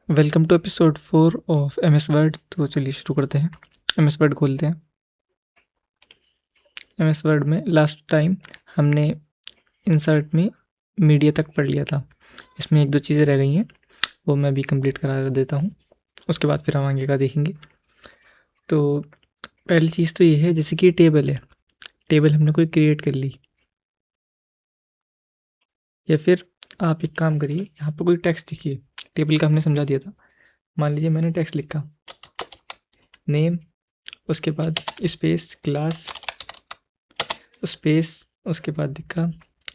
Welcome to episode 4 of M S Word. तो चलिए शुरू करते हैं। एम एस वर्ड खोलते हैं। एम एस वर्ड में लास्ट टाइम हमने इंसर्ट में मीडिया तक पढ़ लिया था। इसमें एक दो चीज़ें रह गई हैं, वो मैं भी कंप्लीट करा देता हूँ, उसके बाद फिर हम आगे का देखेंगे। तो पहली चीज़ तो ये है, जैसे कि टेबल है, टेबल हमने कोई क्रिएट कर ली, या फिर आप एक काम करिए, यहाँ पर कोई टेक्स्ट लिखिए। टेबल का हमने समझा दिया था। मान लीजिए मैंने टेक्स्ट लिखा नेम, उसके बाद स्पेस क्लास, स्पेस, उसके बाद लिखा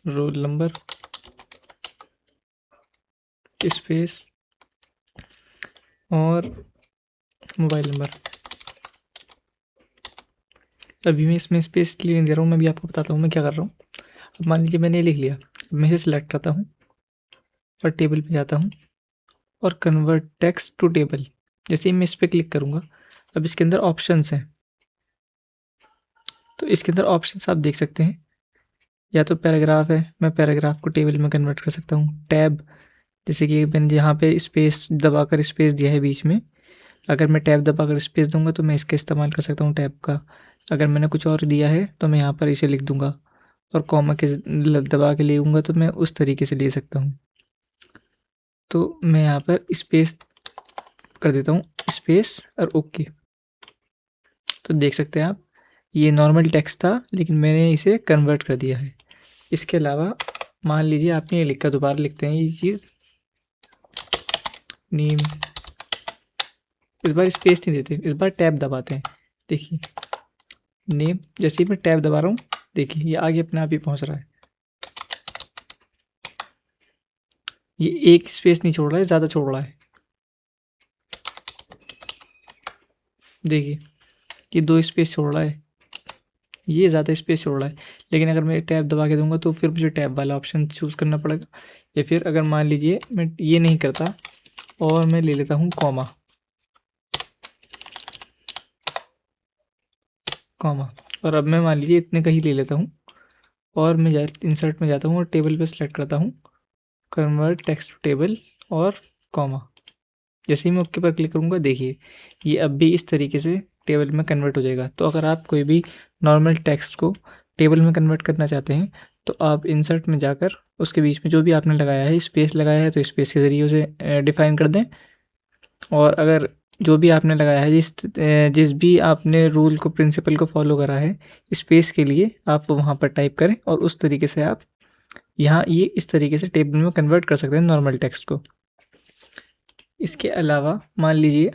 रोल नंबर, स्पेस और मोबाइल नंबर। अभी मैं इसमें स्पेस इसलिए नहीं दे रहा हूँ, मैं भी आपको बताता हूँ मैं क्या कर रहा हूँ। अब मान लीजिए मैंने लिख लिया, अब मैं इसे सिलेक्ट करता हूँ और टेबल पे जाता हूँ और कन्वर्ट टेक्स्ट टू टेबल। जैसे ही मैं इस पर क्लिक करूँगा, अब इसके अंदर ऑप्शंस हैं। तो इसके अंदर ऑप्शंस आप देख सकते हैं, या तो पैराग्राफ है, मैं पैराग्राफ को टेबल में कन्वर्ट कर सकता हूँ। टैब, जैसे कि मैंने यहाँ पे स्पेस दबाकर स्पेस दिया है बीच में, अगर मैं टैब दबाकर स्पेस दूंगा तो मैं इसका इस्तेमाल कर सकता हूँ टैब का। अगर मैंने कुछ और दिया है तो मैं यहाँ पर इसे लिख दूंगा, और कॉमा के दबा के लेऊंगा तो मैं उस तरीके से ले सकता हूँ। तो मैं यहाँ पर स्पेस कर देता हूँ, स्पेस और ओके। तो देख सकते हैं आप, ये नॉर्मल टेक्स्ट था लेकिन मैंने इसे कन्वर्ट कर दिया है। इसके अलावा मान लीजिए आपने ये लिखा, दोबारा लिखते हैं ये चीज़ नेम, इस बार स्पेस नहीं देते, इस बार टैब दबाते हैं। देखिए नेम, जैसे ही मैं टैब दबा रहा हूँ, देखिए ये आगे अपने आप ही पहुँच रहा है। ये एक स्पेस नहीं छोड़ रहा है, ज़्यादा छोड़ रहा है। देखिए ये दो स्पेस छोड़ रहा है, ये ज़्यादा स्पेस छोड़ रहा है। लेकिन अगर मैं टैब दबा के दूंगा तो फिर मुझे टैब वाला ऑप्शन चूज़ करना पड़ेगा। या फिर अगर मान लीजिए मैं ये नहीं करता और मैं ले लेता हूँ कॉमा, कॉमा, और अब मैं मान लीजिए इतने का ही ले लेता हूँ और मैं इंसर्ट में जाता हूँ और टेबल पे सेलेक्ट करता हूँ कन्वर्ट टेक्स्ट टू टेबल और कॉमा। जैसे ही मैं ओके पर क्लिक करूँगा, देखिए ये अब भी इस तरीके से टेबल में कन्वर्ट हो जाएगा। तो अगर आप कोई भी नॉर्मल टेक्स्ट को टेबल में कन्वर्ट करना चाहते हैं तो आप इंसर्ट में जाकर उसके बीच में जो भी आपने लगाया है, स्पेस लगाया है तो स्पेस के ज़रिए उसे डिफाइन कर दें। और अगर जो भी आपने लगाया है, जिस भी आपने रूल को, प्रिंसिपल को फॉलो करा है स्पेस के लिए, आप वो वहाँ पर टाइप करें और उस तरीके से आप यहाँ ये इस तरीके से टेबल में कन्वर्ट कर सकते हैं नॉर्मल टेक्स्ट को। इसके अलावा मान लीजिए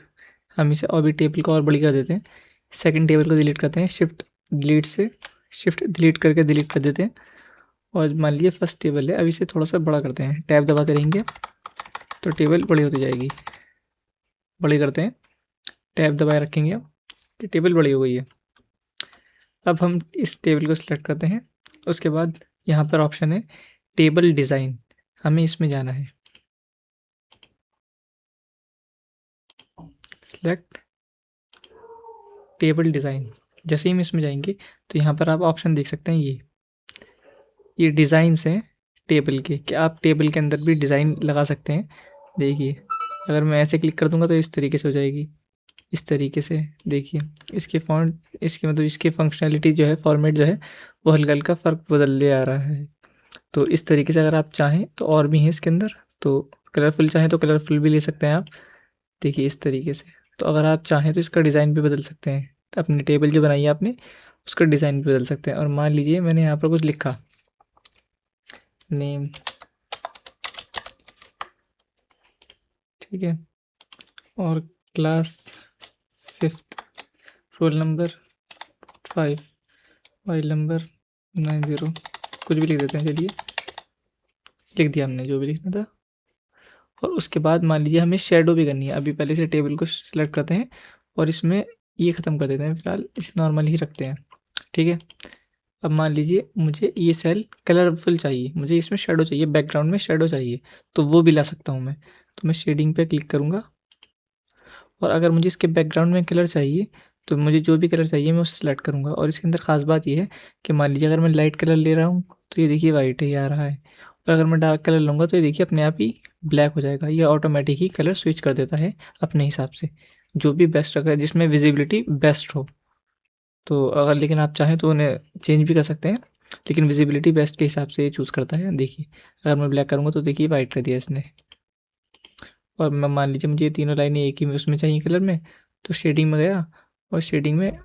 हम इसे और भी टेबल को और बड़ी कर देते हैं, सेकंड टेबल को डिलीट करते हैं, शिफ्ट डिलीट से, शिफ्ट डिलीट करके डिलीट कर देते हैं। और मान लीजिए फर्स्ट टेबल है, अब इसे थोड़ा सा बड़ा करते हैं, टैब दबाते रहेंगे तो टेबल बड़ी होती जाएगी। बड़ी करते हैं, टैब दबाए रखेंगे अब कि टेबल बड़ी हो गई है। अब हम इस टेबल को सिलेक्ट करते हैं, उसके बाद यहाँ पर ऑप्शन है टेबल डिज़ाइन, हमें इसमें जाना है, सिलेक्ट टेबल डिज़ाइन। जैसे ही हम इसमें जाएंगे तो यहाँ पर आप ऑप्शन देख सकते हैं, ये डिज़ाइंस हैं टेबल के, कि आप टेबल के अंदर भी डिज़ाइन लगा सकते हैं। देखिए अगर मैं ऐसे क्लिक कर दूंगा तो इस तरीके से हो जाएगी, इस तरीके से। देखिए इसके फॉन्ट, इसके मतलब इसकी फंक्शनैलिटी जो है, फॉर्मेट जो है, वो हल्का हल्का फ़र्क बदलते आ रहा है। तो इस तरीके से अगर आप चाहें तो और भी हैं इसके अंदर, तो कलरफुल चाहें तो कलरफुल भी ले सकते हैं आप। देखिए इस तरीके से। तो अगर आप चाहें तो इसका डिज़ाइन भी बदल सकते हैं, अपनी टेबल जो बनाई है आपने उसका डिज़ाइन भी बदल सकते हैं। और मान लीजिए मैंने यहाँ पर कुछ लिखा, नेम, ठीक है, और class 5th, roll number 5, mobile number 90, कुछ भी लिख देते हैं। चलिए लिख दिया हमने जो भी लिखना था। और उसके बाद मान लीजिए हमें शेडो भी करनी है। अभी पहले से टेबल को सिलेक्ट करते हैं और इसमें ये ख़त्म कर देते हैं, फिलहाल इसे नॉर्मल ही रखते हैं, ठीक है। अब मान लीजिए मुझे ये सेल कलरफुल चाहिए, मुझे इसमें शेडो चाहिए, बैकग्राउंड में शेडो चाहिए, तो वो भी ला सकता हूँ मैं। तो मैं शेडिंग पे क्लिक करूँगा और अगर मुझे इसके बैकग्राउंड में कलर चाहिए तो मुझे जो भी कलर चाहिए मैं उसे सेलेक्ट करूँगा। और इसके अंदर ख़ास बात ये है कि मान लीजिए अगर मैं लाइट कलर ले रहा हूँ तो ये देखिए वाइट ही आ रहा है, और अगर मैं डार्क कलर लूँगा तो ये देखिए अपने आप ही ब्लैक हो जाएगा। ये ऑटोमेटिक ही कलर स्विच कर देता है अपने हिसाब से, जो भी बेस्ट रखा है, जिसमें विजिबिलिटी बेस्ट हो। तो अगर लेकिन आप चाहें तो उन्हें चेंज भी कर सकते हैं, लेकिन विजिबिलिटी बेस्ट के हिसाब से ये चूज़ करता है। देखिए अगर मैं ब्लैक करूँगा तो देखिए वाइट कर दिया इसने। और मैं मान लीजिए मुझे ये तीनों लाइनें एक ही में उसमें चाहिए कलर में, तो शेडिंग में गया और शेडिंग में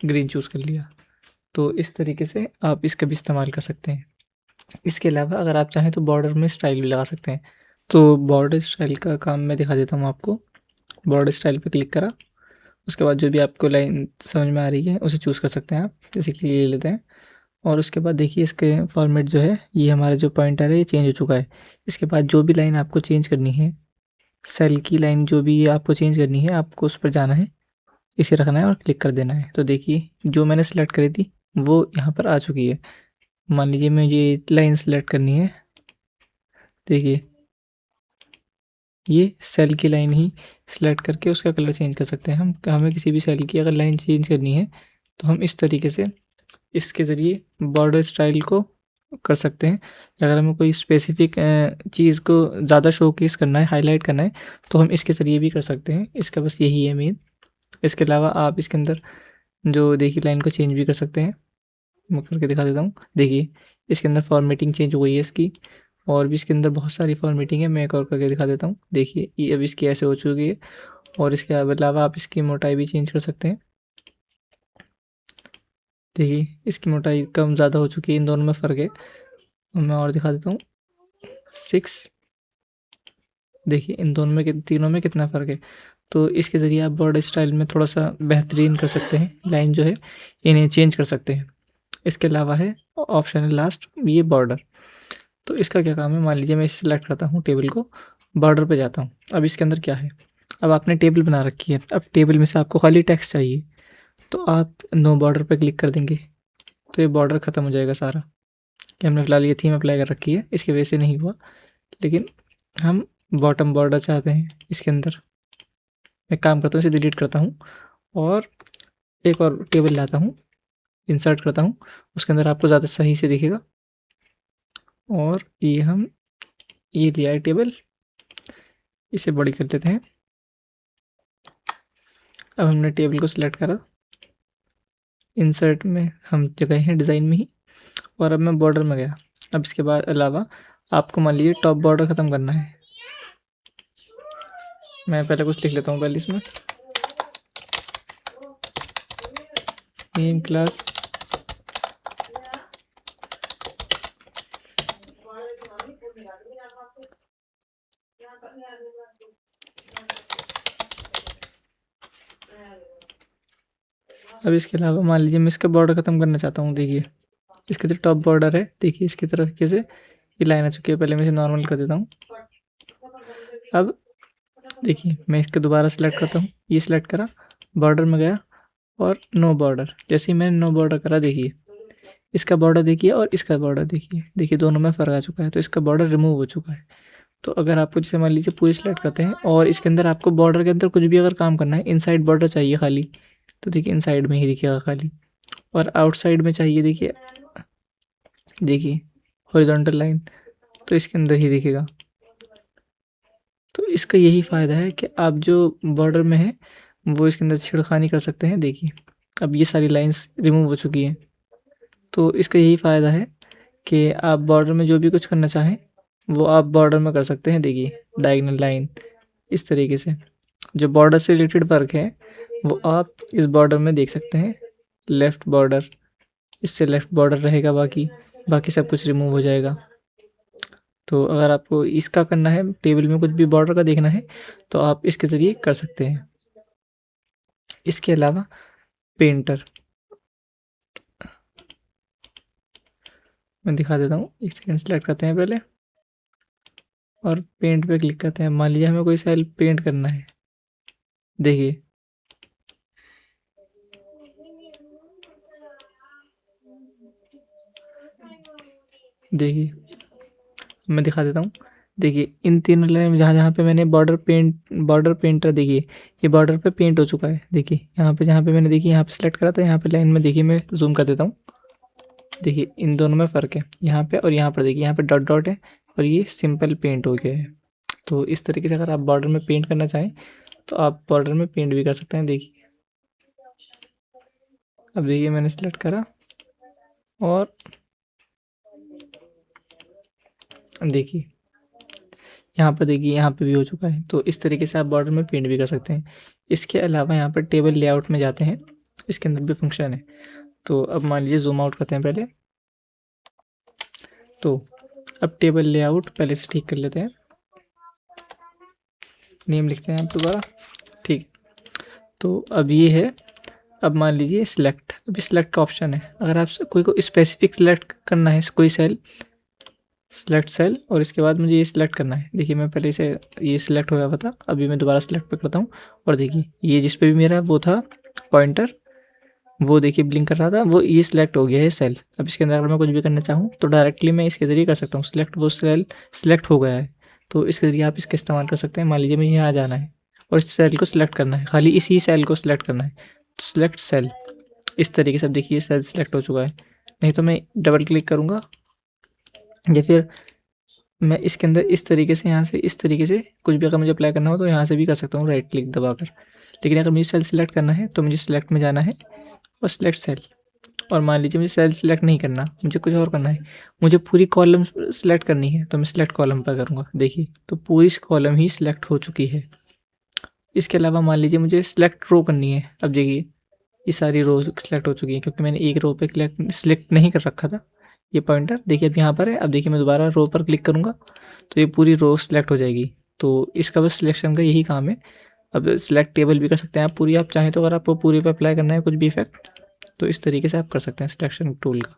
ग्रीन चूज़ कर लिया। तो इस तरीके से आप इसका भी इस्तेमाल कर सकते हैं। इसके अलावा अगर आप चाहें तो बॉर्डर में स्टाइल भी लगा सकते हैं। तो बॉर्डर स्टाइल का काम मैं दिखा देता हूँ आपको। बॉर्डर स्टाइल पे क्लिक करा, उसके बाद जो भी आपको लाइन समझ में आ रही है उसे चूज़ कर सकते हैं आप। जैसे कि ये लेते हैं और उसके बाद देखिए इसके फॉर्मेट जो है, ये हमारा जो पॉइंटर है ये चेंज हो चुका है। इसके बाद जो भी लाइन आपको चेंज करनी है, सेल की लाइन जो भी आपको चेंज करनी है, आपको उस पर जाना है, इसे रखना है और क्लिक कर देना है। तो देखिए जो मैंने सेलेक्ट करी थी वो यहाँ पर आ चुकी है। मान लीजिए मुझे लाइन सेलेक्ट करनी है, देखिए ये सेल की लाइन ही सेलेक्ट करके उसका कलर चेंज कर सकते हैं हम। हमें किसी भी सेल की अगर लाइन चेंज करनी है तो हम इस तरीके से इसके ज़रिए बॉर्डर स्टाइल को कर सकते हैं। अगर हमें कोई स्पेसिफिक चीज़ को ज़्यादा शोकेस करना है, हाईलाइट करना है, तो हम इसके ज़रिए भी कर सकते हैं। इसका बस यही है मेन। इसके अलावा आप इसके अंदर जो देखिए लाइन को चेंज भी कर सकते हैं। मैं करके दिखा देता हूँ। देखिए इसके अंदर फॉर्मेटिंग चेंज हो गई है इसकी, और भी इसके अंदर बहुत सारी फॉर्मेटिंग है। मैं एक और करके दिखा देता हूँ। देखिए ये अब इसकी ऐसे हो चुकी है, और इसके अलावा आप इसकी मोटाई भी चेंज कर सकते हैं। देखिए इसकी मोटाई कम ज़्यादा हो चुकी है, इन दोनों में फ़र्क है। मैं और दिखा देता हूँ 6। देखिए इन दोनों में तीनों में कितना फ़र्क है। तो इसके ज़रिए आप बॉर्डर स्टाइल में थोड़ा सा बेहतरीन कर सकते हैं, लाइन जो है इन्हें चेंज कर सकते हैं। इसके अलावा है ऑप्शन है लास्ट, ये बॉर्डर। तो इसका क्या काम है, मान लीजिए मैं इसे सेलेक्ट करता हूँ टेबल को, बॉर्डर पे जाता हूँ। अब इसके अंदर क्या है, अब आपने टेबल बना रखी है, अब टेबल में से आपको खाली टेक्स्ट चाहिए, तो आप नो बॉर्डर पे क्लिक कर देंगे तो ये बॉर्डर ख़त्म हो जाएगा सारा। कि हमने फ़िलहाल ये थीम अप्लाई कर रखी है, इसकी वजह से नहीं हुआ, लेकिन हम बॉटम बॉर्डर चाहते हैं इसके अंदर। मैं काम करता हूँ, इसे डिलीट करता हूँ और एक और टेबल लाता हूँ, इंसर्ट करता हूँ, उसके अंदर आपको ज़्यादा सही से दिखेगा। और ये लिया है टेबल, इसे बड़ी कर देते हैं। अब हमने टेबल को सिलेक्ट करा, इंसर्ट में हम जगह हैं डिज़ाइन में ही, और अब मैं बॉर्डर में गया। अब इसके बाद अलावा आपको मान लीजिए टॉप बॉर्डर ख़त्म करना है। मैं पहले कुछ लिख लेता हूँ पहले इसमें, नेम क्लास अब इसके अलावा मान लीजिए मैं इसका बॉर्डर ख़त्म करना चाहता हूँ। देखिए इसके तो टॉप बॉर्डर है, देखिए इसकी तरीके से ये लाइन आ चुकी है। पहले मैं इसे नॉर्मल कर देता हूँ। अब देखिए मैं इसको दोबारा सेलेक्ट करता हूँ, ये सिलेक्ट करा, बॉर्डर में गया और नो बॉर्डर। जैसे ही मैंने नो बॉर्डर करा, देखिए इसका बॉर्डर देखिए और इसका बॉर्डर देखिए, देखिए दोनों में फ़र्क आ चुका है। तो इसका बॉर्डर रिमूव हो चुका है। तो अगर आपको जैसे मान लीजिए पूरी सेलेक्ट करते हैं और इसके अंदर आपको बॉर्डर के अंदर कुछ भी अगर काम करना है, इनसाइड बॉर्डर चाहिए खाली, तो देखिए इनसाइड में ही दिखेगा खाली, और आउटसाइड में चाहिए देखिए हॉरिजॉन्टल लाइन, तो इसके अंदर ही दिखेगा। तो इसका यही फ़ायदा है कि आप जो बॉर्डर में है वो इसके अंदर छेड़खानी कर सकते हैं। देखिए अब ये सारी लाइंस रिमूव हो चुकी हैं। तो इसका यही फ़ायदा है कि आप बॉर्डर में जो भी कुछ करना चाहें वो आप बॉर्डर में कर सकते हैं। देखिए डायगोनल लाइन, इस तरीके से जो बॉर्डर से रिलेटेड वर्क है वो आप इस बॉर्डर में देख सकते हैं। लेफ़्ट बॉर्डर, इससे लेफ़्ट बॉर्डर रहेगा, बाकी सब कुछ रिमूव हो जाएगा। तो अगर आपको इसका करना है, टेबल में कुछ भी बॉर्डर का देखना है, तो आप इसके ज़रिए कर सकते हैं। इसके अलावा पेंटर मैं दिखा देता हूँ। एक सेकंड, सेलेक्ट करते हैं पहले और पेंट पे क्लिक करते हैं। मान लीजिए हमें कोई सेल पेंट करना है, देखिए मैं दिखा देता हूँ। देखिए इन तीनों लाइन जहाँ पे मैंने बॉर्डर पेंटर, देखिए ये बॉर्डर पे पेंट हो चुका है। देखिए यहाँ पे जहाँ पे मैंने देखिए यहाँ पे सेलेक्ट करा था, यहाँ पे लाइन में देखिए मैं जूम कर देता हूँ। देखिए इन दोनों में फ़र्क है, यहाँ पे और यहाँ पर देखिए, यहाँ पे डॉट डॉट है और ये सिंपल पेंट हो गया है। तो इस तरीके से अगर आप बॉर्डर में पेंट करना चाहें तो आप बॉर्डर में पेंट भी कर सकते हैं। देखिए अब देखिए मैंने सेलेक्ट करा और देखिए यहाँ पर देखिए यहाँ पे भी हो चुका है। तो इस तरीके से आप बॉर्डर में पेंट भी कर सकते हैं। इसके अलावा यहाँ पर टेबल लेआउट में जाते हैं, इसके अंदर भी फंक्शन है। तो अब मान लीजिए जूम आउट करते हैं पहले। तो अब टेबल लेआउट पहले से ठीक कर लेते हैं, नेम लिखते हैं आप दोबारा, ठीक। तो अब ये है, अब मान लीजिए सिलेक्ट, अभी सिलेक्ट का ऑप्शन है। अगर आप कोई को स्पेसिफिक सिलेक्ट करना है कोई सेल, सिलेक्ट सेल, और इसके बाद मुझे ये सिलेक्ट करना है। देखिए मैं पहले से ये सिलेक्ट होया हुआ था, अभी मैं दोबारा सिलेक्ट पे करता हूँ और देखिए ये जिस पे भी मेरा वो था पॉइंटर, वो देखिए ब्लिंक कर रहा था, वो ये सिलेक्ट हो गया है सेल। अब इसके अंदर अगर मैं कुछ भी करना चाहूँ तो डायरेक्टली मैं इसके ज़रिए कर सकता हूँ। सिलेक्ट, वो सेल सिलेक्ट हो गया है तो इसके ज़रिए आप इसका इस्तेमाल कर सकते हैं। मान लीजिए मुझे यहाँ जाना है और इस सेल को सिलेक्ट करना है, खाली इसी सेल को सिलेक्ट करना है, तो सिलेक्ट सेल, इस तरीके से। अब देखिए सेल सिलेक्ट हो चुका है। नहीं तो मैं डबल क्लिक करूँगा या फिर मैं इसके अंदर इस तरीके से, यहाँ से इस तरीके से कुछ भी अगर मुझे अप्लाई करना हो तो यहाँ से भी कर सकता हूँ राइट क्लिक दबाकर। लेकिन अगर मुझे सेल सिलेक्ट करना है तो मुझे सिलेक्ट में जाना है और सिलेक्ट सेल। और मान लीजिए मुझे सेल सिलेक्ट नहीं करना, मुझे कुछ और करना है, मुझे पूरी कॉलम सिलेक्ट करनी है, तो मैं सिलेक्ट कॉलम पर करूँगा। देखिए तो पूरी कॉलम ही सिलेक्ट हो चुकी है। इसके अलावा मान लीजिए मुझे सिलेक्ट रो करनी है। अब देखिए ये सारी रो सिलेक्ट हो चुकी हैं क्योंकि मैंने एक रो पे सिलेक्ट नहीं कर रखा था ये पॉइंटर। देखिए अब यहाँ पर है। अब देखिए मैं दोबारा रो पर क्लिक करूँगा तो ये पूरी रो सिलेक्ट हो जाएगी। तो इसका बस सिलेक्शन का यही काम है। अब सिलेक्ट टेबल भी कर सकते हैं आप पूरी, आप चाहें तो। अगर आपको पूरी पे अप्लाई करना है कुछ भी इफेक्ट तो इस तरीके से आप कर सकते हैं सिलेक्शन टूल का।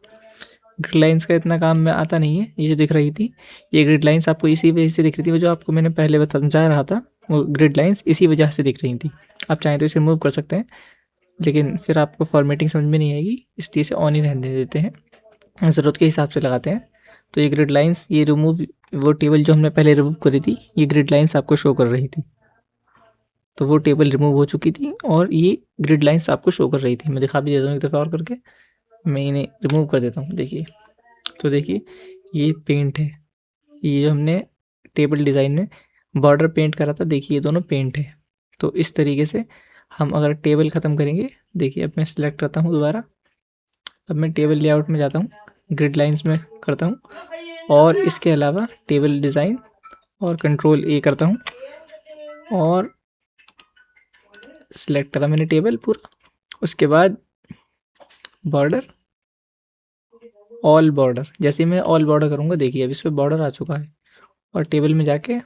ग्रिड लाइंस का इतना काम में आता नहीं है। ये जो दिख रही थी, ये ग्रिड लाइंस आपको इसी वजह से दिख रही थी, वो जो आपको मैंने पहले समझा रहा था, वो ग्रिड लाइंस इसी वजह से दिख रही थी। आप चाहें तो इसे रिमूव कर सकते हैं, लेकिन फिर आपको फॉर्मेटिंग समझ में नहीं आएगी, इसलिए इसे ऑन ही रहने देते हैं, ज़रूरत के हिसाब से लगाते हैं। तो ये ग्रिड लाइंस, ये रिमूव, वो टेबल जो हमने पहले रिमूव करी थी, ये ग्रिड लाइंस आपको शो कर रही थी। तो वो टेबल रिमूव हो चुकी थी और ये ग्रिड लाइंस आपको शो कर रही थी। मैं दिखा भी देता हूँ एक दफ़ा और करके, मैं इन्हें रिमूव कर देता हूँ। देखिए तो देखिए ये पेंट है, ये जो हमने टेबल डिज़ाइन में बॉर्डर पेंट करा था, देखिए ये दोनों पेंट है। तो इस तरीके से हम अगर टेबल ख़त्म करेंगे। देखिए अब मैं सिलेक्ट करता हूँ दोबारा, अब मैं टेबल लेआउट में जाता हूँ, ग्रिड लाइंस में करता हूँ और इसके अलावा टेबल डिज़ाइन और कंट्रोल ए करता हूँ और सिलेक्ट करा मैंने टेबल पूरा। उसके बाद बॉर्डर, ऑल बॉर्डर, जैसे ही मैं ऑल बॉर्डर करूँगा, देखिए अब इस पर बॉर्डर आ चुका है। और टेबल में जाके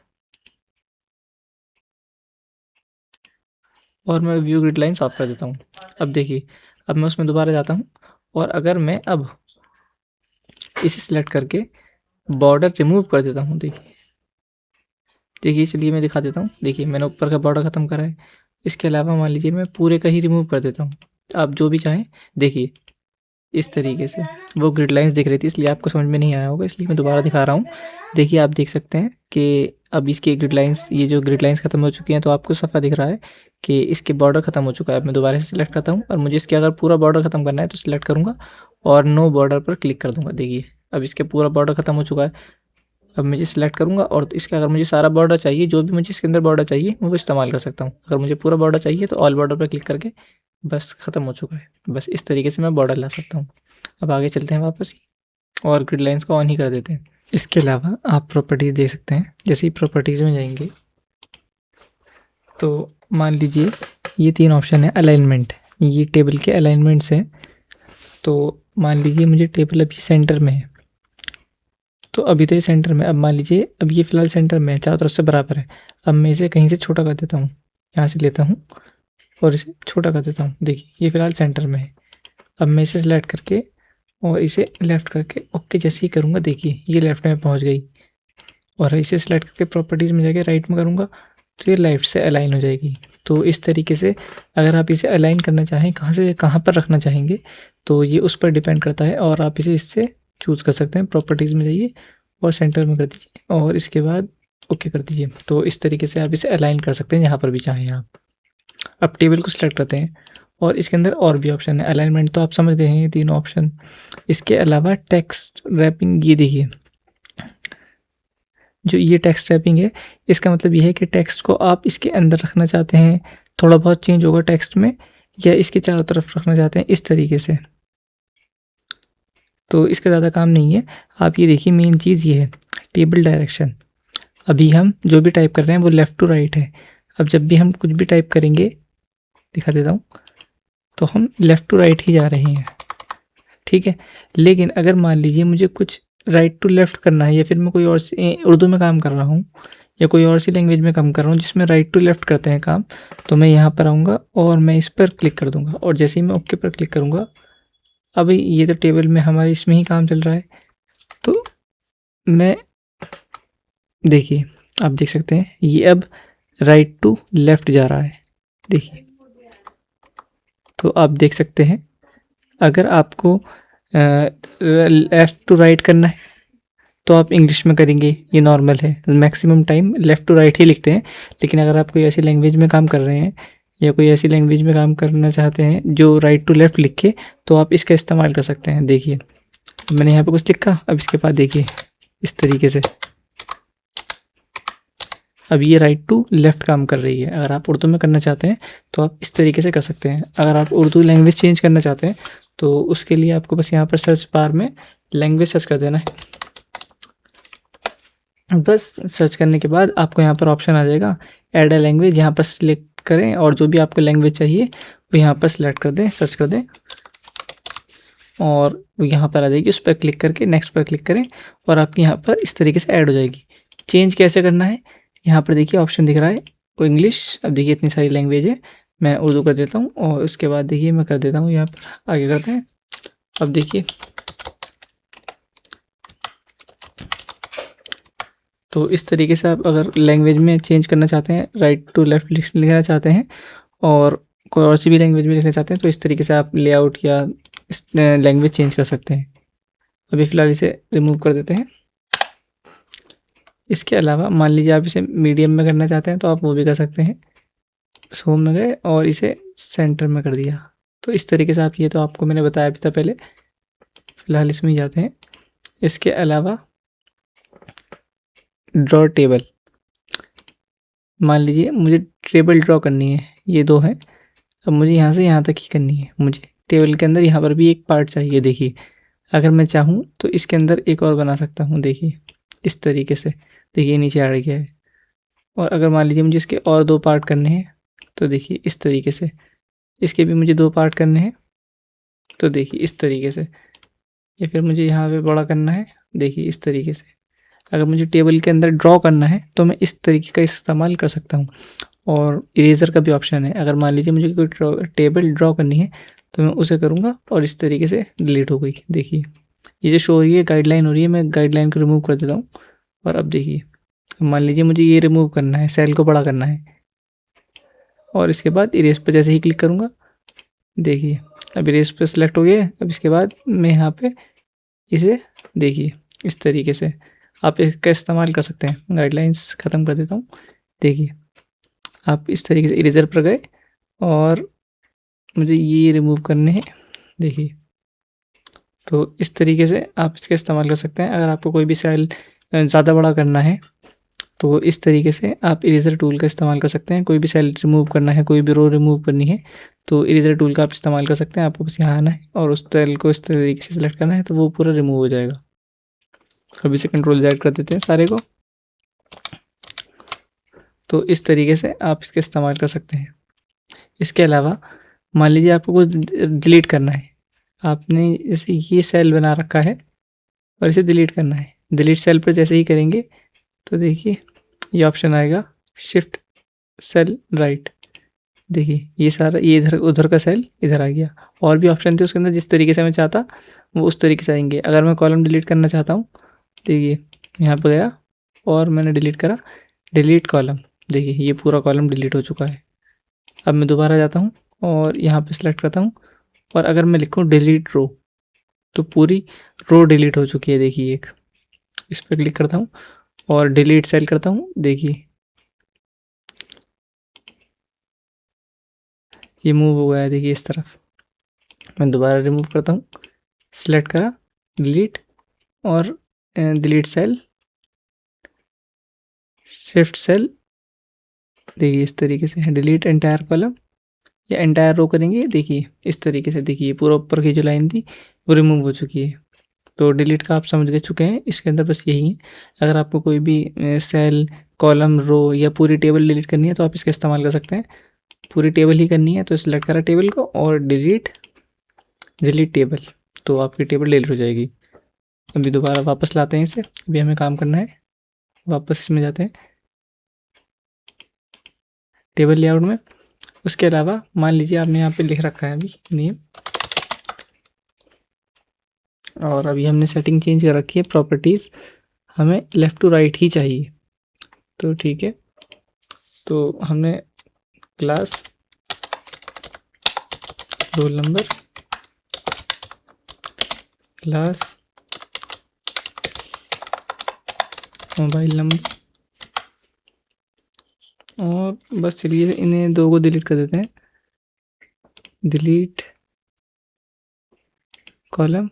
और मैं व्यू ग्रिड लाइंस ऑफ कर देता हूँ। अब देखिए अब मैं उसमें दोबारा जाता हूँ और अगर मैं अब इसे सिलेक्ट करके बॉर्डर रिमूव कर देता हूँ, देखिए चलिए मैं दिखा देता हूँ। देखिए मैंने ऊपर का बॉर्डर ख़त्म करा है। इसके अलावा मान लीजिए मैं पूरे का ही रिमूव कर देता हूँ, आप जो भी चाहें। देखिए इस तरीके से वो ग्रिड लाइंस दिख रही थी, इसलिए आपको समझ में नहीं आया होगा, इसलिए मैं दोबारा दिखा रहा हूँ। देखिए आप देख सकते हैं कि अब इसके ग्रिड लाइंस, ये जो ग्रिड लाइंस ख़त्म हो चुकी हैं, तो आपको सफ़ा दिख रहा है कि इसके बॉर्डर ख़त्म हो चुका है। अब मैं दोबारा से सिलेक्ट करता हूँ और मुझे इसके अगर पूरा बॉर्डर ख़त्म करना है तो सिलेक्ट करूँगा और नो बॉर्डर पर क्लिक कर दूँगा। देखिए अब इसके पूरा बॉर्डर ख़त्म हो चुका है। अब मुझे सिलेक्ट करूँगा और इसके अगर मुझे सारा बॉर्डर चाहिए, जो भी मुझे इसके अंदर बॉर्डर चाहिए, मैं वो इस्तेमाल कर सकता हूँ। अगर मुझे पूरा बॉर्डर चाहिए तो ऑल बॉर्डर पर क्लिक करके बस ख़त्म हो चुका है। बस इस तरीके से मैं बॉर्डर ला सकता हूँ। अब आगे चलते हैं वापस ही और ग्रिड लाइंस को ऑन ही कर देते हैं। इसके अलावा आप प्रॉपर्टीज़ देख सकते हैं। जैसे ही प्रॉपर्टीज़ में जाएंगे तो मान लीजिए ये 3 ऑप्शन है। अलाइनमेंट, ये टेबल के अलाइनमेंट्स हैं। तो मान लीजिए मुझे टेबल अभी सेंटर में है, तो अभी तो ये सेंटर में, अब मान लीजिए अब ये फ़िलहाल सेंटर में है, चारों तरफ से बराबर है। अब मैं इसे कहीं से छोटा कर देता हूँ, यहाँ से लेता हूँ और इसे छोटा कर देता हूँ। देखिए ये फ़िलहाल सेंटर में है। अब मैं इसे सेलेक्ट करके और इसे लेफ़्ट करके ओके जैसे ही करूँगा, देखिए ये लेफ़्ट में पहुँच गई। और इसे सेलेक्ट करके प्रॉपर्टीज़ में जाके राइट में करूँगा तो ये लेफ़्ट से अलाइन हो जाएगी। तो इस तरीके से अगर आप इसे अलाइन करना चाहें, कहाँ से कहाँ पर रखना चाहेंगे, तो ये उस पर डिपेंड करता है और आप इसे इससे चूज़ कर सकते हैं। प्रॉपर्टीज़ में जाइए और सेंटर में कर दीजिए और इसके बाद ओके कर दीजिए। तो इस तरीके से आप इसे अलाइन कर सकते हैं जहाँ पर भी चाहें आप। अब टेबल को सिलेक्ट करते हैं और इसके अंदर और भी ऑप्शन है। अलाइनमेंट तो आप समझ गए हैं, ये तीनों ऑप्शन। इसके अलावा टेक्स्ट रैपिंग, ये देखिए जो ये टेक्स्ट रैपिंग है, इसका मतलब ये है कि टेक्स्ट को आप इसके अंदर रखना चाहते हैं, थोड़ा बहुत चेंज होगा टेक्स्ट में, या इसके चारों तरफ रखना चाहते हैं इस तरीके से, तो इसका ज़्यादा काम नहीं है। आप ये देखिए मेन चीज़ ये है टेबल डायरेक्शन। अभी हम जो भी टाइप कर रहे हैं वो लेफ़्ट टू राइट है। अब जब भी हम कुछ भी टाइप करेंगे, दिखा देता हूँ, तो हम लेफ़्ट टू राइट ही जा रहे हैं, ठीक है। लेकिन अगर मान लीजिए मुझे कुछ राइट टू लेफ़्ट करना है, या फिर मैं कोई और उर्दू में काम कर रहा हूँ या कोई और सी लैंग्वेज में काम कर रहा हूँ जिसमें राइट टू लेफ़्ट करते हैं काम, तो मैं यहाँ पर आऊँगा और मैं इस पर क्लिक कर दूँगा, और जैसे ही मैं ओके पर क्लिक करूँगा, अब ये तो टेबल में हमारे इसमें ही काम चल रहा है, तो मैं देखिए आप देख सकते हैं ये अब राइट टू लेफ़्ट जा रहा है, देखिए। तो आप देख सकते हैं अगर आपको लेफ़्ट टू राइट करना है तो आप इंग्लिश में करेंगे, ये नॉर्मल है, maximum time left to right ही लिखते हैं। लेकिन अगर आप कोई ऐसी लैंग्वेज में काम कर रहे हैं या कोई ऐसी लैंग्वेज में काम करना चाहते हैं जो राइट टू लेफ़्ट लिखे, तो आप इसका इस्तेमाल कर सकते हैं। देखिए मैंने यहाँ पे कुछ लिखा, अब इसके बाद देखिए इस तरीके से अब ये राइट टू लेफ़्ट काम कर रही है। अगर आप उर्दू में करना चाहते हैं तो आप इस तरीके से कर सकते हैं। अगर आप उर्दू लैंग्वेज चेंज करना चाहते हैं तो उसके लिए आपको बस यहाँ पर सर्च बार में लैंग्वेज सर्च कर देना है। बस सर्च करने के बाद आपको यहाँ पर ऑप्शन आ जाएगा ऐड अ लैंग्वेज, यहाँ पर सिलेक्ट करें और जो भी आपको लैंग्वेज चाहिए वो यहाँ पर सिलेक्ट कर दें, सर्च कर दें, और वो यहाँ पर आ जाएगी। उस पर क्लिक करके नेक्स्ट पर क्लिक करें और आपकी यहाँ पर इस तरीके से ऐड हो जाएगी। चेंज कैसे करना है, यहाँ पर देखिए ऑप्शन दिख रहा है वो इंग्लिश। अब देखिए इतनी सारी लैंग्वेज है, मैं उर्दू कर देता हूँ और उसके बाद देखिए मैं कर देता हूँ यहाँ पर, आगे करते हैं। अब देखिए तो इस तरीके से आप अगर लैंग्वेज में चेंज करना चाहते हैं, राइट टू लेफ़्ट लिखना चाहते हैं और कोई और सी भी लैंग्वेज में लिखना चाहते हैं, तो इस तरीके से आप लेआउट या लैंग्वेज चेंज कर सकते हैं। अभी फ़िलहाल इसे रिमूव कर देते हैं। इसके अलावा मान लीजिए आप इसे मीडियम में करना चाहते हैं तो आप वो भी कर सकते हैं। होम में गए और इसे सेंटर में कर दिया, तो इस तरीके से आप, ये तो आपको मैंने बताया भी था पहले, फ़िलहाल इसमें ही जाते हैं। इसके अलावा ड्रॉ टेबल, मान लीजिए मुझे टेबल ड्रॉ करनी है, ये दो हैं, अब मुझे यहाँ से यहाँ तक ही करनी है। मुझे टेबल के अंदर यहाँ पर भी एक पार्ट चाहिए, देखिए अगर मैं चाहूँ तो इसके अंदर एक और बना सकता हूँ, देखिए इस तरीके से, देखिए नीचे आ गया है। और अगर मान लीजिए मुझे इसके और दो पार्ट करने हैं तो देखिए इस तरीके से, इसके भी मुझे दो पार्ट करने हैं तो देखिए इस तरीके से, या फिर मुझे यहाँ पे बड़ा करना है, देखिए इस तरीके से। अगर मुझे टेबल के अंदर ड्रॉ करना है तो मैं इस तरीके का इस्तेमाल कर सकता हूँ। और इरेज़र का भी ऑप्शन है, अगर मान लीजिए मुझे कोई टेबल ड्रॉ करनी है तो मैं उसे करूँगा और इस तरीके से डिलीट हो गई। देखिए ये जो शो हो रही है गाइडलाइन हो रही है, मैं गाइडलाइन को रिमूव कर देता हूँ। और अब देखिए मान लीजिए मुझे ये रिमूव करना है, सेल को बड़ा करना है, और इसके बाद इरेज पर जैसे ही क्लिक करूँगा, देखिए अब इरेज पर सिलेक्ट हो गया है। अब इसके बाद मैं यहाँ पे इसे देखिए इस तरीके से आप इसका इस्तेमाल कर सकते हैं। गाइडलाइंस ख़त्म कर देता हूँ। देखिए आप इस तरीके से इरेजर पर गए और मुझे ये रिमूव करने हैं, देखिए तो इस तरीके से आप इसका इस्तेमाल कर सकते हैं। अगर आपको कोई भी सेल ज़्यादा बड़ा करना है तो इस तरीके से आप इरेज़र टूल का इस्तेमाल कर सकते हैं। कोई भी सेल रिमूव करना है, कोई भी रो रिमूव करनी है तो इरेज़र टूल का आप इस्तेमाल कर सकते हैं। आपको बस यहाँ आना है और उस सेल को इस तरीके से सिलेक्ट करना है तो वो पूरा रिमूव हो जाएगा। अभी से कंट्रोल Z कर देते हैं सारे को, तो इस तरीके से आप इसका इस्तेमाल कर सकते हैं। इसके अलावा मान लीजिए आपको कुछ डिलीट करना है, आपने जैसे ये सेल बना रखा है और इसे डिलीट करना है। डिलीट सेल पर जैसे ही करेंगे तो देखिए ये ऑप्शन आएगा शिफ्ट सेल राइट, देखिए ये सारा, ये इधर उधर का सेल इधर आ गया। और भी ऑप्शन थे उसके अंदर, जिस तरीके से मैं चाहता वो उस तरीके से आएंगे। अगर मैं कॉलम डिलीट करना चाहता हूँ, देखिए यहाँ पर गया और मैंने डिलीट करा, डिलीट कॉलम, देखिए ये पूरा कॉलम डिलीट हो चुका है। अब मैं दोबारा जाता हूँ और यहाँ पे सिलेक्ट करता हूँ, और अगर मैं लिखूँ डिलीट रो तो पूरी रो डिलीट हो चुकी है। देखिए एक, इस पर क्लिक करता हूँ और डिलीट सेल करता हूँ, देखिए ये मूव हो गया है देखिए इस तरफ। मैं दोबारा रिमूव करता हूँ, सिलेक्ट करा, डिलीट और डिलीट सेल, शिफ्ट सेल, देखिए इस तरीके से डिलीट एंटायर कॉलम या एंटायर रो करेंगे, देखिए इस तरीके से। देखिए पूरा ऊपर की जो लाइन थी वो रिमूव हो चुकी है। तो डिलीट का आप समझ गए चुके हैं, इसके अंदर बस यही है। अगर आपको कोई भी सेल, कॉलम, रो या पूरी टेबल डिलीट करनी है तो आप इसका इस्तेमाल कर सकते हैं। पूरी टेबल ही करनी है तो सिलेक्ट करा टेबल को और डिलीट टेबल, तो आपकी टेबल डिलीट हो जाएगी। अभी दोबारा वापस लाते हैं इसे, अभी हमें काम करना है। वापस इसमें जाते हैं टेबल लेआउट में। उसके अलावा मान लीजिए आपने यहाँ पे लिख रखा है अभी नेम, और अभी हमने सेटिंग चेंज कर रखी है प्रॉपर्टीज़, हमें लेफ़्ट टू राइट ही चाहिए। तो ठीक है, तो हमने class, roll number, class, mobile number, और बस चलिए इन्हें दो को डिलीट कर देते हैं। डिलीट कॉलम,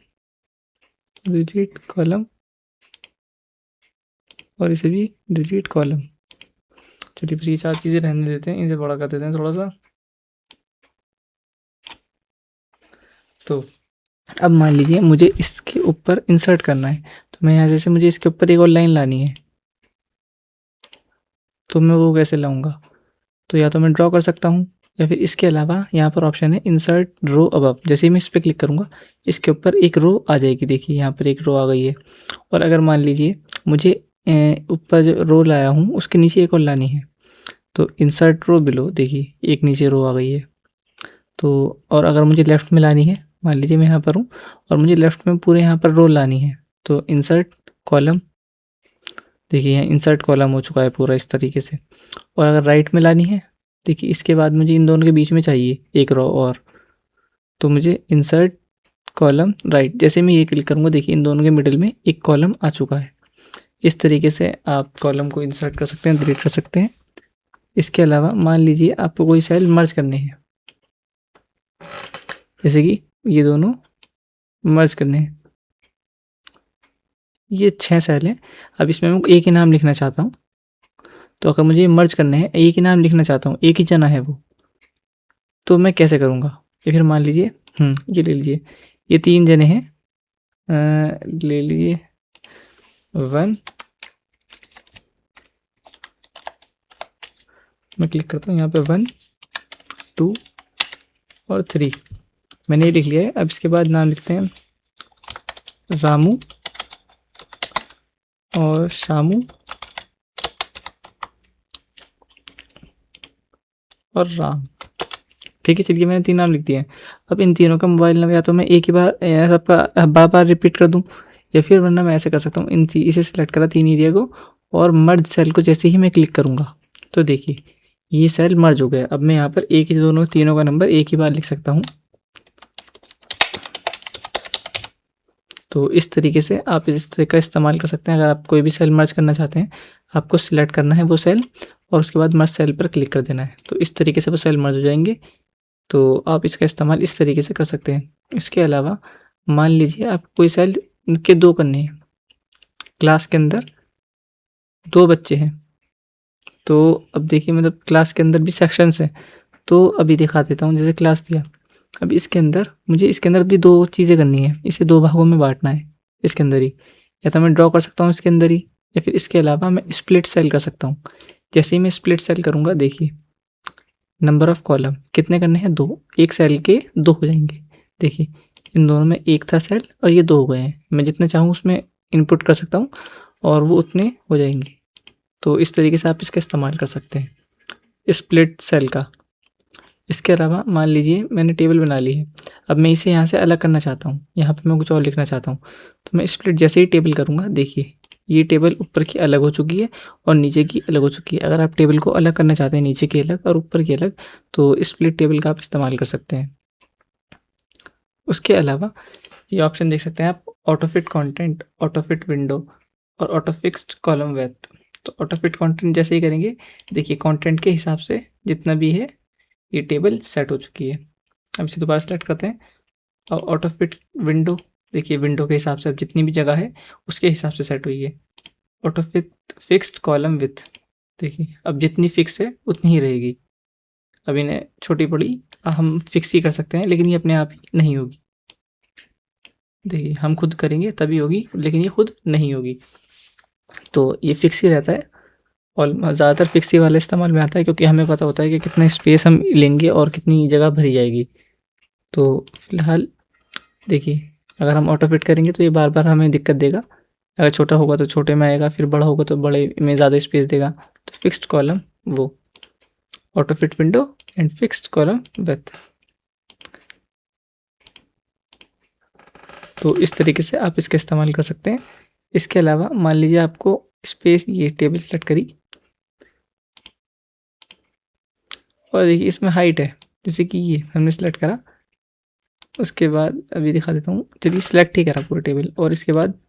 डिलीट कॉलम, और इसे भी डिलीट कॉलम। चलिए बस ये 4 चीज़ें रहने देते हैं, इन्हें बड़ा कर देते हैं थोड़ा सा। तो अब मान लीजिए मुझे इसके ऊपर इंसर्ट करना है, तो मैं यहाँ जैसे मुझे इसके ऊपर एक और लाइन लानी है, तो मैं वो कैसे लाऊंगा? तो या तो मैं ड्रॉ कर सकता हूँ, या फिर इसके अलावा यहाँ पर ऑप्शन है इंसर्ट रो अबव। जैसे ही मैं इस पर क्लिक करूँगा इसके ऊपर एक रो आ जाएगी, देखिए यहाँ पर एक रो आ गई है। और अगर मान लीजिए मुझे ऊपर जो रो लाया हूँ उसके नीचे एक और लानी है, तो इंसर्ट रो बिलो, देखिए एक नीचे रो आ गई है। तो और अगर मुझे लेफ़्ट में लानी है, मान लीजिए मैं यहाँ पर हूँ और मुझे लेफ़्ट में पूरे यहाँ पर रो लानी है, तो इंसर्ट कॉलम, देखिए यहाँ इंसर्ट कॉलम हो चुका है पूरा इस तरीके से। और अगर राइट में लानी है, देखिए इसके बाद मुझे इन दोनों के बीच में चाहिए एक रो और, तो मुझे इंसर्ट कॉलम राइट, जैसे मैं ये क्लिक करूँगा देखिए इन दोनों के मिडिल में एक कॉलम आ चुका है। इस तरीके से आप कॉलम को इंसर्ट कर सकते हैं, डिलीट कर सकते हैं। इसके अलावा मान लीजिए आपको कोई सेल मर्ज करने हैं, जैसे कि ये दोनों मर्ज करने हैं, ये 6 सेल हैं। अब इसमें मैं एक ही नाम लिखना चाहता हूँ, तो अगर मुझे मर्ज करने हैं, एक ही नाम लिखना चाहता हूँ, एक ही जना है वो, तो मैं कैसे करूँगा? या फिर मान लीजिए ये ले लीजिए, ये 3 जने हैं, ले लीजिए 1, मैं क्लिक करता हूँ यहाँ पे 1, 2 और 3, मैंने ये लिख लिया है। अब इसके बाद नाम लिखते हैं रामू और शामू और राम। ठीक है, चलिए मैंने 3 नाम लिख दिए हैं। अब इन तीनों का मोबाइल नंबर या तो मैं एक ही बार सबका बार बार रिपीट कर दूं, या फिर वरना मैं ऐसे कर सकता हूँ, इसे सेलेक्ट करा 3 एरिया को, और मर्ज सेल को जैसे ही मैं क्लिक करूँगा तो देखिए ये सेल मर्ज हो गया। अब मैं यहाँ पर एक ही दोनों तीनों का नंबर एक ही बार लिख सकता हूँ। तो इस तरीके से आप इस तरह का इस्तेमाल कर सकते हैं। अगर आप कोई भी सेल मर्ज करना चाहते हैं, आपको सिलेक्ट करना है वो सेल और उसके बाद मर्ज सेल पर क्लिक कर देना है, तो इस तरीके से वो सेल मर्ज हो जाएंगे। तो आप इसका इस्तेमाल इस तरीके से कर सकते हैं। इसके अलावा मान लीजिए आप कोई सेल के 2 करने हैं, क्लास के अंदर 2 बच्चे हैं, तो अब देखिए मतलब क्लास के अंदर भी सेक्शंस हैं, तो अभी दिखा देता हूँ। जैसे क्लास दिया, अब इसके अंदर मुझे इसके अंदर भी 2 चीज़ें करनी है, इसे 2 भागों में बांटना है इसके अंदर ही, या तो मैं ड्रॉ कर सकता हूँ इसके अंदर ही, या फिर इसके अलावा मैं स्प्लिट सेल कर सकता हूँ। जैसे ही मैं स्प्लिट सेल करूँगा देखिए नंबर ऑफ कॉलम कितने करने हैं, 2, एक सेल के 2 हो जाएंगे। देखिए इन दोनों में एक था सेल और ये 2 हो गए हैं, मैं जितने चाहूँ उसमें इनपुट कर सकता हूँ और वो उतने हो जाएंगे। तो इस तरीके से आप इसका इस्तेमाल कर सकते हैं स्प्लिट सेल का। इसके अलावा मान लीजिए मैंने टेबल बना ली है, अब मैं इसे यहाँ से अलग करना चाहता हूँ, यहाँ पे मैं कुछ और लिखना चाहता हूँ, तो मैं स्प्लिट जैसे ही टेबल करूँगा देखिए ये टेबल ऊपर की अलग हो चुकी है और नीचे की अलग हो चुकी है। अगर आप टेबल को अलग करना चाहते हैं, नीचे की अलग और ऊपर की अलग, तो स्प्लिट टेबल का आप इस्तेमाल कर सकते हैं। उसके अलावा ये ऑप्शन देख सकते हैं आप, auto fit content, auto fit window और ऑटो फिक्स्ड कॉलम विड्थ। तो ऑटो फिट कॉन्टेंट जैसे ही करेंगे देखिए कंटेंट के हिसाब से जितना भी है ये टेबल सेट हो चुकी है। अब इसे दोबारा सेलेक्ट करते हैं और ऑटो फिट विंडो, देखिए विंडो के हिसाब से अब जितनी भी जगह है उसके हिसाब से सेट हुई है। Auto fit fixed column with, देखिए अब जितनी फिक्स है उतनी ही रहेगी। अब इन्हें छोटी बड़ी हम फिक्स ही कर सकते हैं, लेकिन ये अपने आप ही नहीं होगी। देखिए हम खुद करेंगे तभी होगी, लेकिन ये खुद नहीं होगी। तो ये फिक्स ही रहता है और ज़्यादातर फिक्स ही वाला इस्तेमाल में आता है, क्योंकि हमें पता होता है कि कितना स्पेस हम लेंगे और कितनी जगह भरी जाएगी। तो फिलहाल देखिए अगर हम ऑटो फिट करेंगे तो ये बार बार हमें दिक्कत देगा। अगर छोटा होगा तो छोटे में आएगा, फिर बड़ा होगा तो बड़े में ज़्यादा स्पेस देगा। तो फिक्स्ड कॉलम वो auto fit window and fixed column with. तो इस तरीके से आप इसका इस्तेमाल कर सकते हैं। इसके अलावा मान लीजिए आपको स्पेस, ये टेबल सेलेक्ट करी और देखिए इसमें हाइट है, जैसे कि ये हमने सेलेक्ट करा। उसके बाद अभी दिखा देता हूँ, चलिए सिलेक्ट ही करा पूरा टेबल। और इसके बाद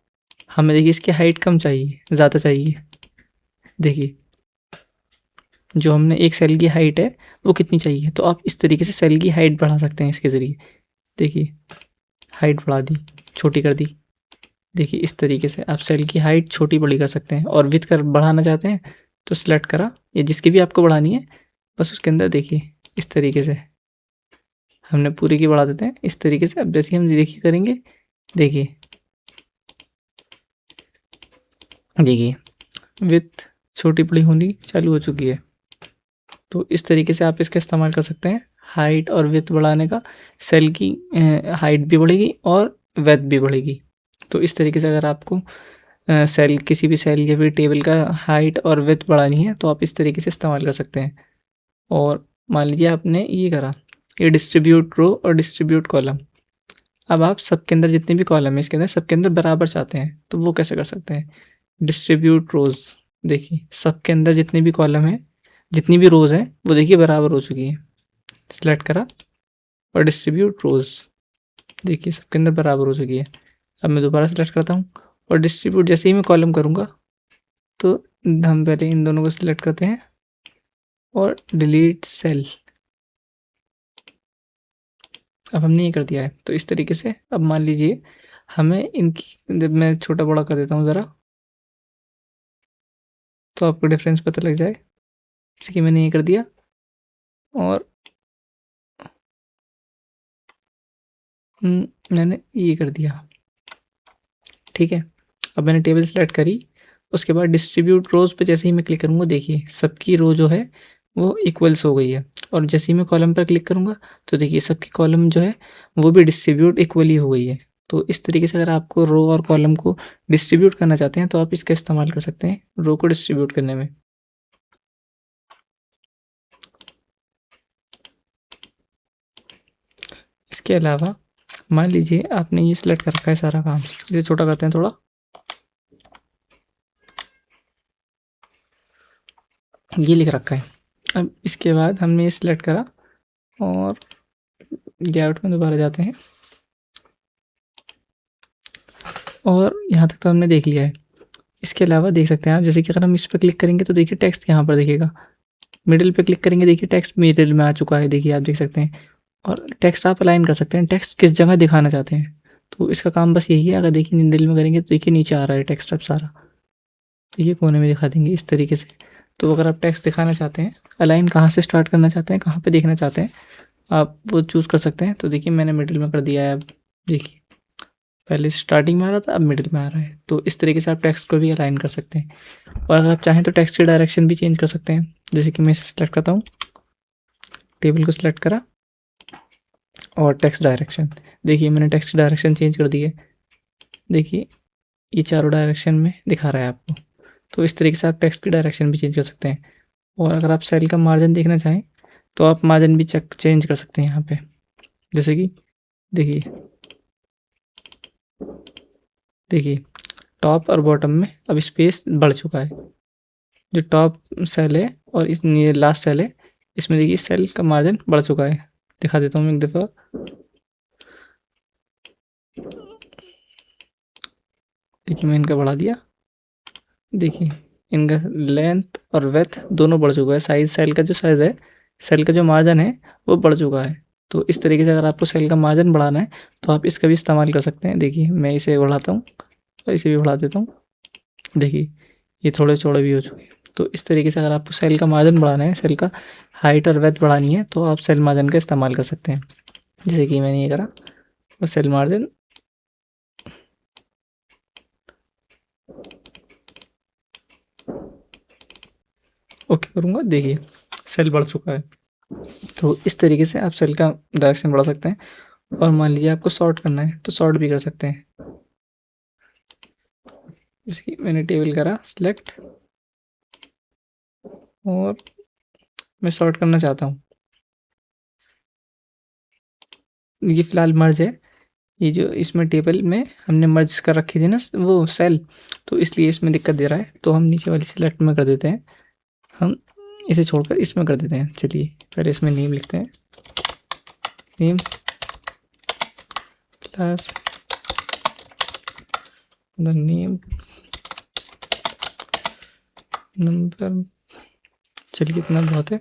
हमें देखिए इसकी हाइट कम चाहिए, ज़्यादा चाहिए। देखिए जो हमने एक सेल की हाइट है वो कितनी चाहिए, तो आप इस तरीके से सेल की हाइट बढ़ा सकते हैं इसके ज़रिए। देखिए हाइट बढ़ा दी, छोटी कर दी। देखिए इस तरीके से आप सेल की हाइट छोटी बड़ी कर सकते हैं। और विड्थ कर बढ़ाना चाहते हैं तो सिलेक्ट करा, ये जिसकी भी आपको बढ़ानी है बस उसके अंदर देखिए इस तरीके से हमने पूरी की बढ़ा देते हैं इस तरीके से। अब जैसे हम देखिए करेंगे, देखिए देखिए विड्थ छोटी बड़ी होनी चालू हो चुकी है। तो इस तरीके से आप इसका इस्तेमाल कर सकते हैं हाइट और विड्थ बढ़ाने का। सेल की हाइट भी बढ़ेगी और विड्थ भी बढ़ेगी। तो इस तरीके से अगर आपको सेल, किसी भी सेल या फिर टेबल का हाइट और विड्थ बढ़ानी है तो आप इस तरीके से इस्तेमाल कर सकते हैं। और मान लीजिए आपने ये करा, ये डिस्ट्रीब्यूट रो और डिस्ट्रीब्यूट कॉलम। अब आप सबके अंदर जितने भी कॉलम है इसके अंदर सबके अंदर बराबर चाहते हैं, तो वो कैसे कर सकते हैं? डिस्ट्रीब्यूट रोज, देखिए सबके अंदर जितने भी कॉलम है, जितनी भी रोज है वो देखिए बराबर हो चुकी है। सिलेक्ट करा और डिस्ट्रीब्यूट रोज, देखिए सबके अंदर बराबर हो चुकी है। अब मैं दोबारा सेलेक्ट करता हूँ और डिस्ट्रीब्यूट जैसे ही मैं कॉलम करूँगा तो हम पहले इन दोनों को सिलेक्ट करते हैं और डिलीट सेल। अब हमने ये कर दिया है। तो इस तरीके से अब मान लीजिए हमें इनकी, जब मैं छोटा बड़ा कर देता हूँ ज़रा, तो आपको डिफरेंस पता लग जाए। जैसे कि मैंने ये कर दिया और मैंने ये कर दिया, ठीक है। अब मैंने टेबल सेलेक्ट करी, उसके बाद डिस्ट्रीब्यूट रोज पे जैसे ही मैं क्लिक करूँगा, देखिए सबकी रो जो है वो इक्वल्स हो गई है। और जैसे ही मैं कॉलम पर क्लिक करूँगा तो देखिए सबकी कॉलम जो है वो भी डिस्ट्रीब्यूट इक्वली हो गई है। तो इस तरीके से अगर आपको रो और कॉलम को डिस्ट्रीब्यूट करना चाहते हैं तो आप इसका इस्तेमाल कर सकते हैं रो को डिस्ट्रीब्यूट करने में। इसके अलावा मान लीजिए आपने ये सिलेक्ट कर रखा है सारा काम, इसे छोटा करते हैं थोड़ा। ये लिख रखा है। अब इसके बाद हमने ये सिलेक्ट करा और लेआउट में दोबारा जाते हैं और यहाँ तक तो हमने देख लिया है। इसके अलावा देख सकते हैं आप, जैसे कि अगर हम इस पर क्लिक करेंगे तो देखिए टेक्स्ट यहाँ पर दिखेगा। मिडिल पे क्लिक करेंगे, देखिए टेक्स्ट मिडिल में आ चुका है, देखिए आप देख सकते हैं। और टेक्स्ट आप अलाइन कर सकते हैं, टेक्स्ट किस जगह दिखाना चाहते हैं। तो इसका काम बस यही है। अगर देखिए मिडिल में करेंगे तो देखिए नीचे आ रहा है टेक्स्ट अब सारा, देखिए कोने में दिखा देंगे इस तरीके से। तो अगर आप टेक्स्ट दिखाना चाहते हैं, अलाइन कहाँ से स्टार्ट करना चाहते हैं, कहाँ पे देखना चाहते हैं, आप वो चूज़ कर सकते हैं। तो देखिए मैंने मिडिल में कर दिया है। अब देखिए पहले स्टार्टिंग में आ रहा था, अब मिडिल में आ रहा है। तो इस तरीके से आप टेक्स्ट को भी अलाइन कर सकते हैं। और अगर आप चाहें तो टेक्स्ट की डायरेक्शन भी चेंज कर सकते हैं। जैसे कि मैं इसे सेलेक्ट करता हूँ, टेबल को सिलेक्ट करा और टेक्स्ट डायरेक्शन, देखिए मैंने टेक्स्ट की डायरेक्शन चेंज कर दी है। देखिए ये चारों डायरेक्शन में दिखा रहा है आपको। तो इस तरीके से आप टेक्स्ट की डायरेक्शन भी चेंज कर सकते हैं। और अगर आप सेल का मार्जिन देखना चाहें तो आप मार्जिन भी चेंज कर सकते हैं यहाँ पे। जैसे कि देखिए टॉप और बॉटम में अब स्पेस बढ़ चुका है। जो टॉप सेल है और इस लास्ट सेल है, इसमें देखिए सेल का मार्जिन बढ़ चुका है। दिखा देता हूँ एक दफ़ा। देखिए मैं इनका बढ़ा दिया, देखिए इनका लेंथ और विड्थ दोनों बढ़ चुका है। साइज, सेल का जो साइज़ है सेल का जो मार्जिन है वो बढ़ चुका है। तो इस तरीके से अगर आपको सेल का मार्जिन बढ़ाना है तो आप इसका भी इस्तेमाल कर सकते हैं। देखिए मैं इसे बढ़ाता हूँ और इसे भी बढ़ा देता हूँ। देखिए ये थोड़े चौड़े भी हो चुके हैं। तो इस तरीके से अगर आपको सेल का मार्जिन बढ़ाना है, सेल का हाइट और विड्थ बढ़ानी है तो आप सेल मार्जिन का इस्तेमाल कर सकते हैं। जैसे कि मैंने ये करा और सेल मार्जिन ओके करूँगा। देखिए सेल बढ़ चुका है। तो इस तरीके से आप सेल का डायरेक्शन बढ़ा सकते हैं। और मान लीजिए आपको सॉर्ट करना है तो सॉर्ट भी कर सकते हैं। जैसे कि मैंने टेबल करा सिलेक्ट और मैं सॉर्ट करना चाहता हूँ। ये फ़िलहाल मर्ज है, ये जो इसमें टेबल में हमने मर्ज कर रखी थी ना वो सेल, तो इसलिए इसमें दिक्कत दे रहा है। तो हम नीचे वाली सिलेक्ट में कर देते हैं, हम इसे छोड़कर इसमें कर देते हैं। चलिए पहले इसमें नेम लिखते हैं, name class the name number. चलिए इतना बहुत है।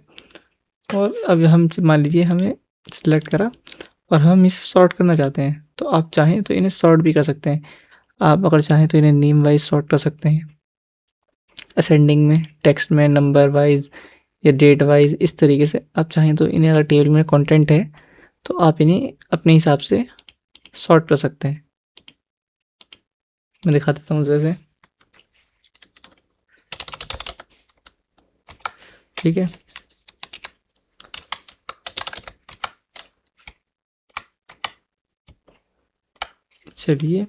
और अब हम मान लीजिए हमें सिलेक्ट करा और हम इसे सॉर्ट करना चाहते हैं तो आप चाहें तो इन्हें सॉर्ट भी कर सकते हैं। आप अगर चाहें तो इन्हें नेम वाइज सॉर्ट कर सकते हैं, असेंडिंग में, टेक्स्ट में, नंबर वाइज या डेट वाइज। इस तरीके से आप चाहें तो इन्हें, अगर टेबल में कंटेंट है तो आप इन्हें अपने हिसाब से सॉर्ट कर सकते हैं। मैं दिखा देता हूँ जैसे, ठीक है। चलिए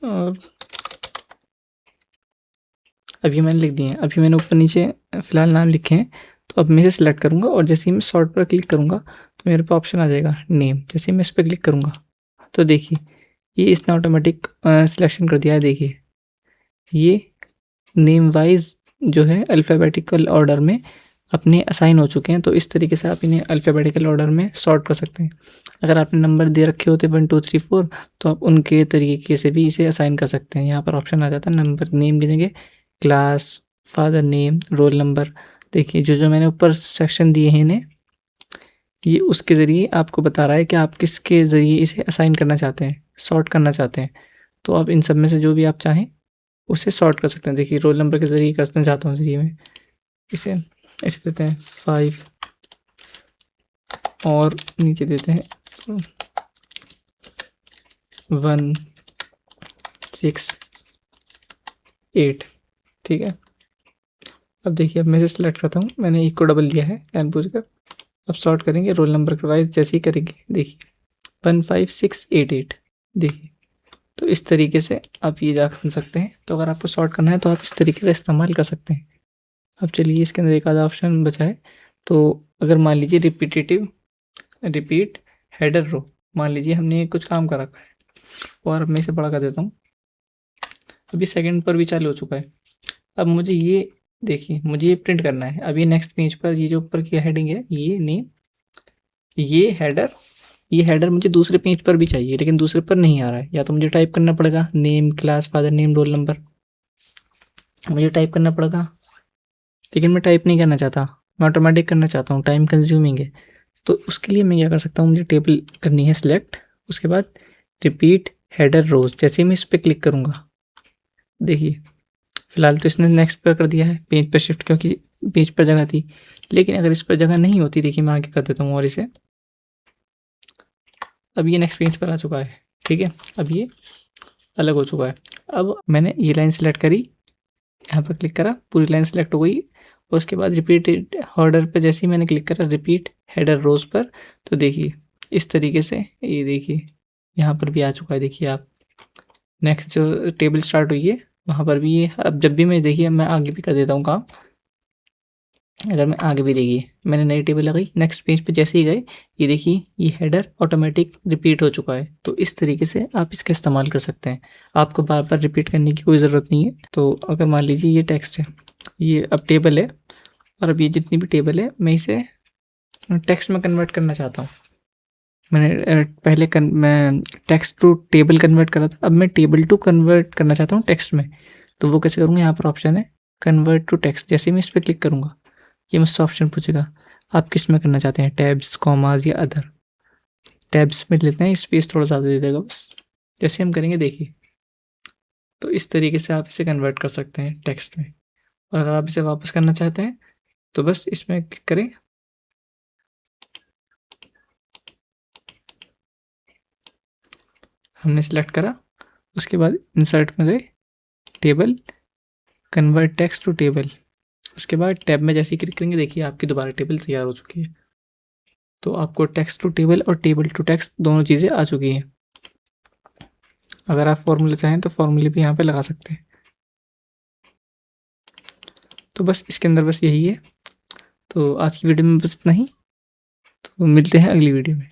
और अभी मैंने लिख दिए हैं, अभी मैंने ऊपर नीचे फ़िलहाल नाम लिखे हैं। तो अब मैं इसे सिलेक्ट करूँगा और जैसे ही मैं सॉर्ट पर क्लिक करूँगा तो मेरे पे ऑप्शन आ जाएगा नेम। जैसे ही मैं इस पर क्लिक करूँगा तो देखिए ये इसने ऑटोमेटिक सिलेक्शन कर दिया है। देखिए ये नेम वाइज जो है अल्फ़ाबेटिकल ऑर्डर में अपने असाइन हो चुके हैं। तो इस तरीके से आप इन्हें अल्फ़ाबेटिकल ऑर्डर में सॉर्ट कर सकते हैं। अगर आपने नंबर दे रखे होते 1 2 3 4 तो आप उनके तरीके से भी इसे असाइन कर सकते हैं। यहाँ पर ऑप्शन आ जाता है नंबर, नेम की जगह class, father name, roll number. देखिए जो मैंने ऊपर सेक्शन दिए हैं इन्हें, ये उसके ज़रिए आपको बता रहा है कि आप किसके ज़रिए इसे असाइन करना चाहते हैं, सॉर्ट करना चाहते हैं। तो आप इन सब में से जो भी आप चाहें उसे सॉर्ट कर सकते हैं। देखिए रोल नंबर के ज़रिए करना चाहता हूँ, ज़रिए में इसे ऐसे देते हैं 5 और नीचे देते हैं 1 6 8, ठीक है। अब देखिए अब मैं इसे सेलेक्ट करता हूँ, मैंने एक को डबल लिया है जानबूझकर। अब सॉर्ट करेंगे रोल नंबर के वाइज, जैसे ही करेंगे देखिए 1 5 6 8 8। देखिए तो इस तरीके से आप ये जान सकते हैं। तो अगर आपको सॉर्ट करना है तो आप इस तरीके का इस्तेमाल कर सकते हैं। अब चलिए इसके अंदर एक आधा ऑप्शन बचा है। तो अगर मान लीजिए रिपीट हेडर रो, मान लीजिए हमने कुछ काम कर रखा है और अब मैं इसे बड़ा कर देता हूँ। अभी सेकंड पर भी चालू हो चुका है। अब मुझे ये देखिए, मुझे ये प्रिंट करना है। अब ये नेक्स्ट पेज पर ये जो ऊपर की हेडिंग है, ये नेम, ये हेडर मुझे दूसरे पेज पर भी चाहिए, लेकिन दूसरे पर नहीं आ रहा है। या तो मुझे टाइप करना पड़ेगा name class father name roll number, मुझे टाइप करना पड़ेगा, लेकिन मैं टाइप नहीं करना चाहता, मैं ऑटोमेटिक करना चाहता हूँ, टाइम कंज्यूमिंग है। तो उसके लिए मैं क्या कर सकता हूँ, मुझे टेबल करनी है सिलेक्ट, उसके बाद रिपीट हेडर रोज। जैसे ही मैं इस पर क्लिक करूँगा, देखिए फिलहाल तो इसने नेक्स्ट पर कर दिया है, पेज पर शिफ्ट, क्योंकि पेज पर जगह थी। लेकिन अगर इस पर जगह नहीं होती, देखिए मैं आगे कर देता हूँ और इसे, अब ये नेक्स्ट पेज पर आ चुका है, ठीक है। अब ये अलग हो चुका है। अब मैंने ये लाइन सेलेक्ट करी, यहाँ पर क्लिक करा, पूरी लाइन सेलेक्ट हो गई। उसके बाद रिपीट ऑर्डर पर जैसे ही मैंने क्लिक करा रिपीट हेडर रोज पर, तो देखिए इस तरीके से ये देखिए यहाँ पर भी आ चुका है। देखिए आप नेक्स्ट जो टेबल स्टार्ट हुई है वहाँ पर भी ये, अब जब भी मैं देखिए मैं आगे भी कर देता हूँ काम। अगर मैं आगे भी देखिए मैंने नई टेबल लगाई, नेक्स्ट पेज पे जैसे ही गए ये देखिए ये हेडर ऑटोमेटिक रिपीट हो चुका है। तो इस तरीके से आप इसका इस्तेमाल कर सकते हैं, आपको बार बार रिपीट करने की कोई ज़रूरत नहीं है। तो अगर मान लीजिए ये टेक्स्ट है, ये अब टेबल है, और अब ये जितनी भी टेबल है मैं इसे टेक्स्ट में कन्वर्ट करना चाहता हूँ। मैंने पहले मैं टेक्स्ट टू टेबल कन्वर्ट करा था, अब मैं टेबल टू कन्वर्ट करना चाहता हूँ टेक्स्ट में। तो वो कैसे करूँगा, यहाँ पर ऑप्शन है कन्वर्ट टू टेक्स्ट। जैसे ही मैं इस पर क्लिक करूँगा ये मुझसे ऑप्शन पूछेगा आप किस में करना चाहते हैं, टैब्स, कॉमाज या अदर। टैब्स में लेते हैं, स्पेस थोड़ा ज़्यादा दे देगा बस। जैसे हम करेंगे देखिए, तो इस तरीके से आप इसे कन्वर्ट कर सकते हैं टेक्स्ट में। और अगर आप इसे वापस करना चाहते हैं तो बस इसमें क्लिक करें, हमने सिलेक्ट करा, उसके बाद इंसर्ट में गए, table, convert text to table. उसके बाद टैब में जैसे ही क्लिक करेंगे देखिए आपकी दोबारा टेबल तैयार हो चुकी है। तो आपको टेक्स्ट टू टेबल और टेबल टू टेक्स्ट दोनों चीज़ें आ चुकी हैं। अगर आप फॉर्मूला चाहें तो फॉर्मूले भी यहाँ पे लगा सकते हैं। तो बस इसके अंदर बस यही है। तो आज की वीडियो में बस इतना ही, तो मिलते हैं अगली वीडियो में।